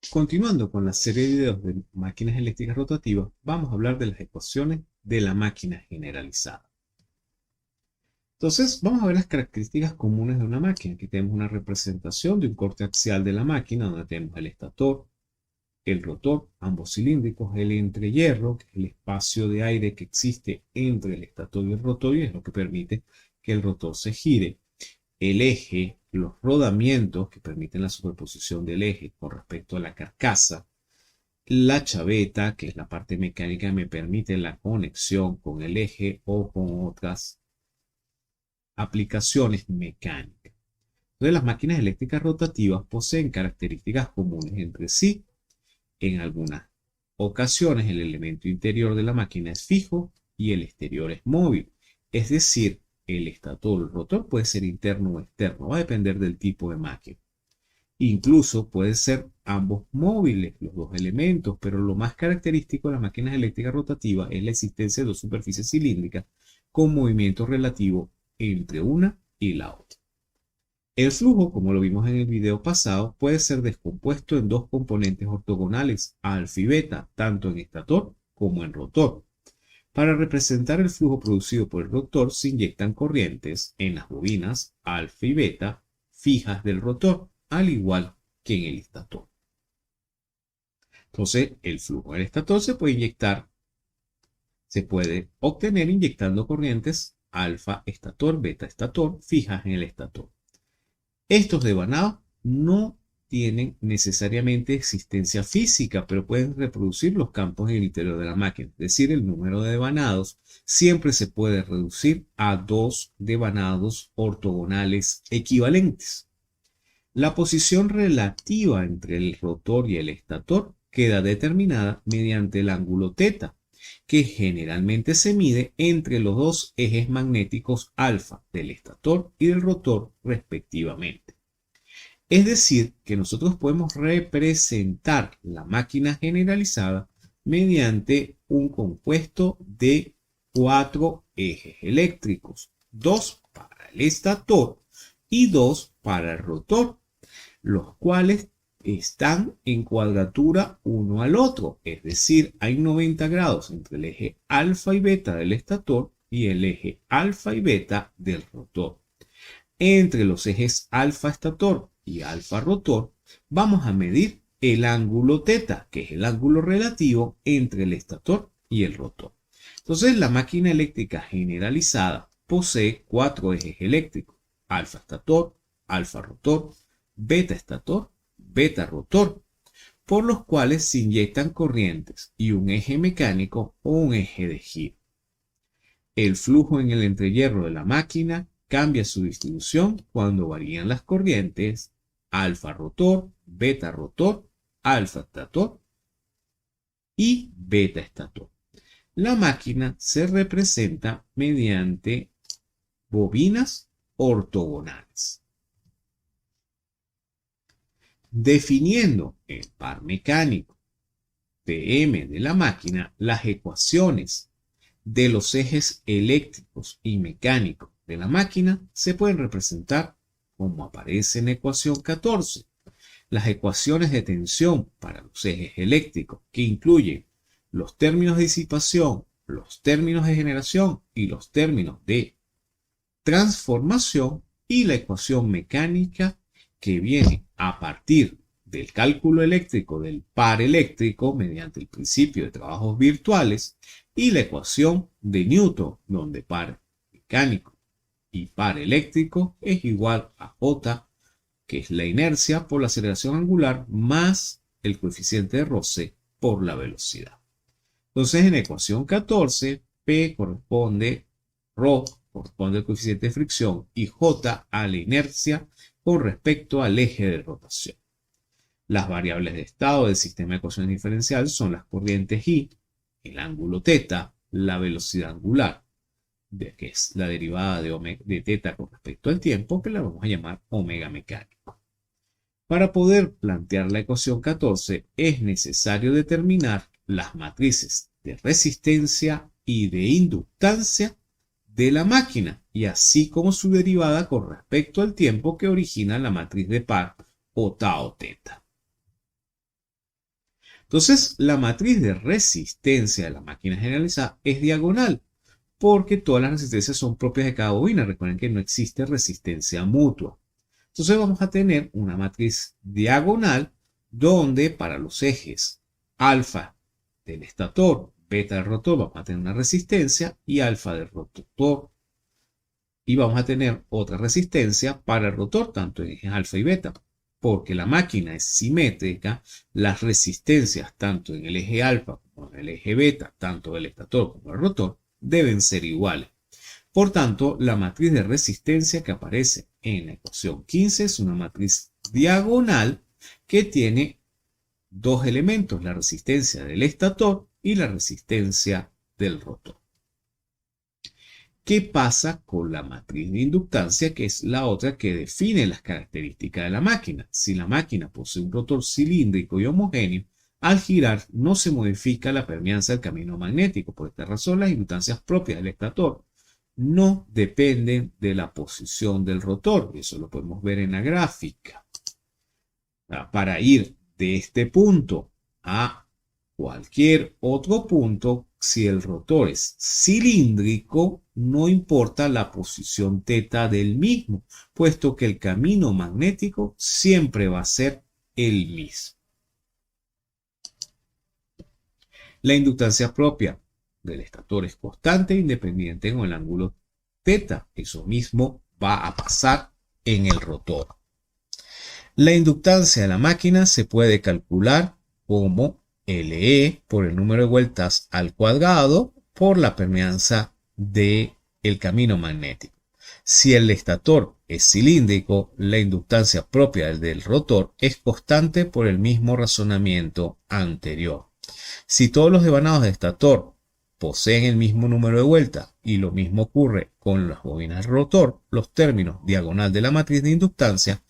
Continuando con la serie de videos de máquinas eléctricas rotativas, vamos a hablar de las ecuaciones de la máquina generalizada. Entonces, vamos a ver las características comunes de una máquina. Aquí tenemos una representación de un corte axial de la máquina, donde tenemos el estator, el rotor, ambos cilíndricos, el entrehierro, que es el espacio de aire que existe entre el estator y el rotor, y es lo que permite que el rotor se gire, el eje, los rodamientos que permiten la superposición del eje con respecto a la carcasa, la chaveta, que es la parte mecánica que me permite la conexión con el eje o con otras aplicaciones mecánicas. Entonces, las máquinas eléctricas rotativas poseen características comunes entre sí. En algunas ocasiones, el elemento interior de la máquina es fijo y el exterior es móvil. Es decir, el estator o el rotor puede ser interno o externo, va a depender del tipo de máquina. Incluso pueden ser ambos móviles, los dos elementos, pero lo más característico de las máquinas eléctricas rotativas es la existencia de dos superficies cilíndricas con movimiento relativo entre una y la otra. El flujo, como lo vimos en el video pasado, puede ser descompuesto en dos componentes ortogonales, alfa y beta, tanto en estator como en rotor. Para representar el flujo producido por el rotor se inyectan corrientes en las bobinas alfa y beta fijas del rotor, al igual que en el estator. Entonces, el flujo del estator se puede obtener inyectando corrientes alfa estator, beta estator fijas en el estator. Estos devanados no tienen necesariamente existencia física, pero pueden reproducir los campos en el interior de la máquina. Es decir, el número de devanados siempre se puede reducir a dos devanados ortogonales equivalentes. La posición relativa entre el rotor y el estator queda determinada mediante el ángulo θ, que generalmente se mide entre los dos ejes magnéticos alfa del estator y del rotor respectivamente. Es decir, que nosotros podemos representar la máquina generalizada mediante un compuesto de 4 ejes eléctricos, 2 para el estator y 2 para el rotor, los cuales están en cuadratura uno al otro, es decir, hay 90 grados entre el eje alfa y beta del estator y el eje alfa y beta del rotor. Entre los ejes alfa estator y alfa rotor vamos a medir el ángulo θ, que es el ángulo relativo entre el estator y el rotor. Entonces, la máquina eléctrica generalizada posee 4 ejes eléctricos: alfa estator, alfa rotor, beta estator, beta rotor, por los cuales se inyectan corrientes y un eje mecánico o un eje de giro. El flujo en el entrehierro de la máquina cambia su distribución cuando varían las corrientes alfa rotor, beta rotor, alfa estator y beta estator. La máquina se representa mediante bobinas ortogonales. Definiendo el par mecánico Pm de la máquina, las ecuaciones de los ejes eléctricos y mecánicos de la máquina se pueden representar como aparece en la ecuación 14. Las ecuaciones de tensión para los ejes eléctricos, que incluyen los términos de disipación, los términos de generación y los términos de transformación, y la ecuación mecánica, que viene a partir del cálculo eléctrico del par eléctrico mediante el principio de trabajos virtuales, y la ecuación de Newton, donde par mecánico y par eléctrico es igual a J, que es la inercia por la aceleración angular, más el coeficiente de roce por la velocidad. Entonces, en la ecuación 14, P corresponde, ρ corresponde al coeficiente de fricción y J a la inercia con respecto al eje de rotación. Las variables de estado del sistema de ecuaciones diferencial son las corrientes I, el ángulo θ, la velocidad angular, que es la derivada de θ con respecto al tiempo, que la vamos a llamar omega mecánico. Para poder plantear la ecuación 14 es necesario determinar las matrices de resistencia y de inductancia de la máquina, y así como su derivada con respecto al tiempo que origina la matriz de par o tau θ. Entonces, la matriz de resistencia de la máquina generalizada es diagonal, porque todas las resistencias son propias de cada bobina. Recuerden que no existe resistencia mutua. Entonces vamos a tener una matriz diagonal donde para los ejes alfa del estator, beta del rotor, vamos a tener una resistencia y alfa del rotor. Y vamos a tener otra resistencia para el rotor, tanto en ejes alfa y beta. Porque la máquina es simétrica, las resistencias tanto en el eje alfa como en el eje beta, tanto del estator como del rotor, deben ser iguales. Por tanto, la matriz de resistencia que aparece en la ecuación 15 es una matriz diagonal que tiene dos elementos, la resistencia del estator y la resistencia del rotor. ¿Qué pasa con la matriz de inductancia, que es la otra que define las características de la máquina? Si la máquina posee un rotor cilíndrico y homogéneo, al girar no se modifica la permeanza del camino magnético. Por esta razón, las inductancias propias del estator no dependen de la posición del rotor. Eso lo podemos ver en la gráfica. Para ir de este punto a cualquier otro punto, si el rotor es cilíndrico, no importa la posición θ del mismo, puesto que el camino magnético siempre va a ser el mismo. La inductancia propia del estator es constante e independiente con el ángulo θ. Eso mismo va a pasar en el rotor. La inductancia de la máquina se puede calcular como LE por el número de vueltas al cuadrado por la permeanza del camino magnético. Si el estator es cilíndrico, la inductancia propia del rotor es constante por el mismo razonamiento anterior. Si todos los devanados de estator poseen el mismo número de vueltas y lo mismo ocurre con las bobinas de rotor, los términos diagonal de la matriz de inductancia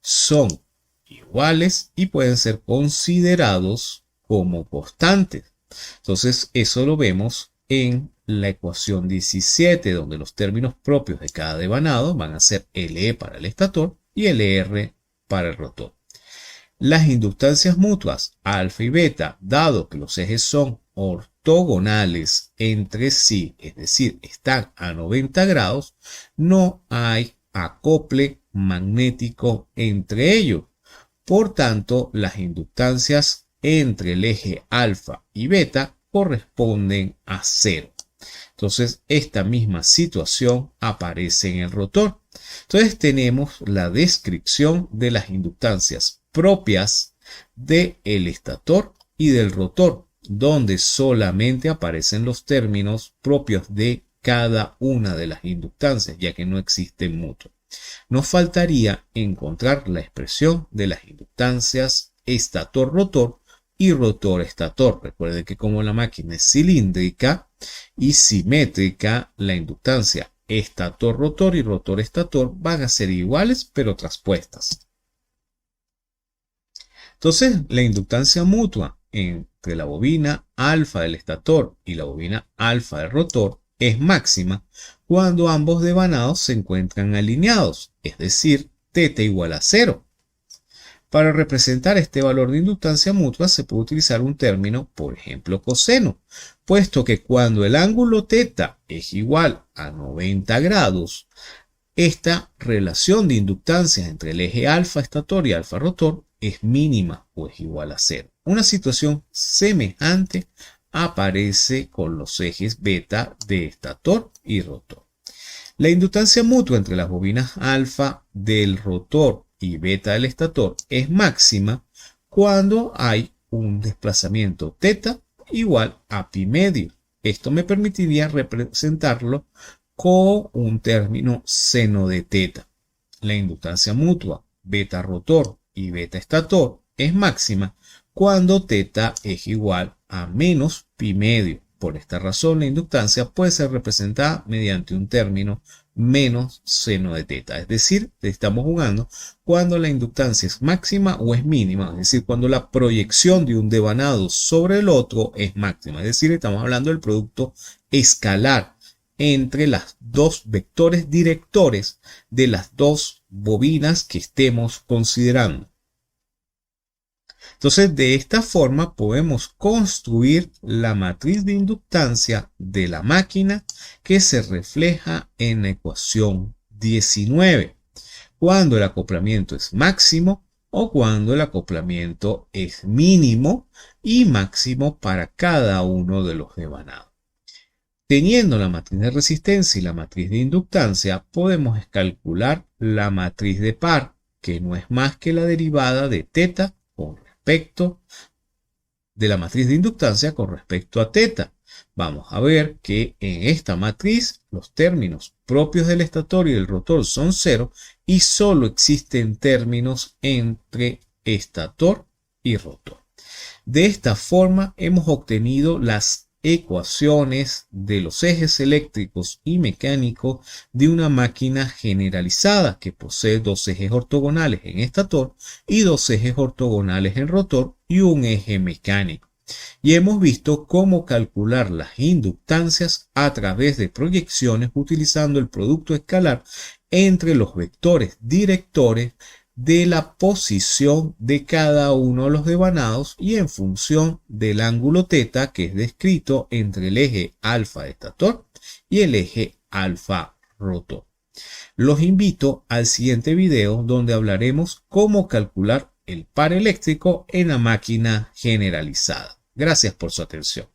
son iguales y pueden ser considerados como constantes. Entonces eso lo vemos en la ecuación 17, donde los términos propios de cada devanado van a ser LE para el estator y LR para el rotor. Las inductancias mutuas alfa y beta, dado que los ejes son ortogonales entre sí, es decir, están a 90 grados, no hay acople magnético entre ellos. Por tanto, las inductancias entre el eje alfa y beta corresponden a 0. Entonces, esta misma situación aparece en el rotor. Entonces, tenemos la descripción de las inductancias propias del estator y del rotor, donde solamente aparecen los términos propios de cada una de las inductancias, ya que no existen mutuos. Nos faltaría encontrar la expresión de las inductancias estator-rotor y rotor-estator. Recuerden que como la máquina es cilíndrica y simétrica, la inductancia estator-rotor y rotor-estator van a ser iguales pero traspuestas. Entonces, la inductancia mutua entre la bobina alfa del estator y la bobina alfa del rotor es máxima cuando ambos devanados se encuentran alineados, es decir, θ igual a 0. Para representar este valor de inductancia mutua se puede utilizar un término, por ejemplo, coseno, puesto que cuando el ángulo θ es igual a 90 grados, esta relación de inductancias entre el eje alfa estator y alfa rotor es mínima o es igual a 0. Una situación semejante aparece con los ejes beta de estator y rotor. La inductancia mutua entre las bobinas alfa del rotor y beta del estator es máxima cuando hay un desplazamiento θ igual a pi medio. Esto me permitiría representarlo con un término seno de θ. La inductancia mutua beta rotor y beta estator es máxima cuando θ es igual a menos pi medio. Por esta razón, la inductancia puede ser representada mediante un término menos seno de θ. Es decir, estamos jugando cuando la inductancia es máxima o es mínima. Es decir, cuando la proyección de un devanado sobre el otro es máxima. Es decir, estamos hablando del producto escalar entre los dos vectores directores de las dos bobinas que estemos considerando. Entonces, de esta forma podemos construir la matriz de inductancia de la máquina que se refleja en la ecuación 19, cuando el acoplamiento es máximo o cuando el acoplamiento es mínimo y máximo para cada uno de los devanados. Teniendo la matriz de resistencia y la matriz de inductancia, podemos calcular la matriz de par, que no es más que la derivada de teta con respecto de la matriz de inductancia con respecto a teta. Vamos a ver que en esta matriz los términos propios del estator y del rotor son 0 y solo existen términos entre estator y rotor. De esta forma hemos obtenido las ecuaciones de los ejes eléctricos y mecánicos de una máquina generalizada que posee dos ejes ortogonales en estator y dos ejes ortogonales en rotor y un eje mecánico. Y hemos visto cómo calcular las inductancias a través de proyecciones utilizando el producto escalar entre los vectores directores de la posición de cada uno de los devanados y en función del ángulo teta que es descrito entre el eje alfa de estator y el eje alfa rotor. Los invito al siguiente video donde hablaremos cómo calcular el par eléctrico en la máquina generalizada. Gracias por su atención.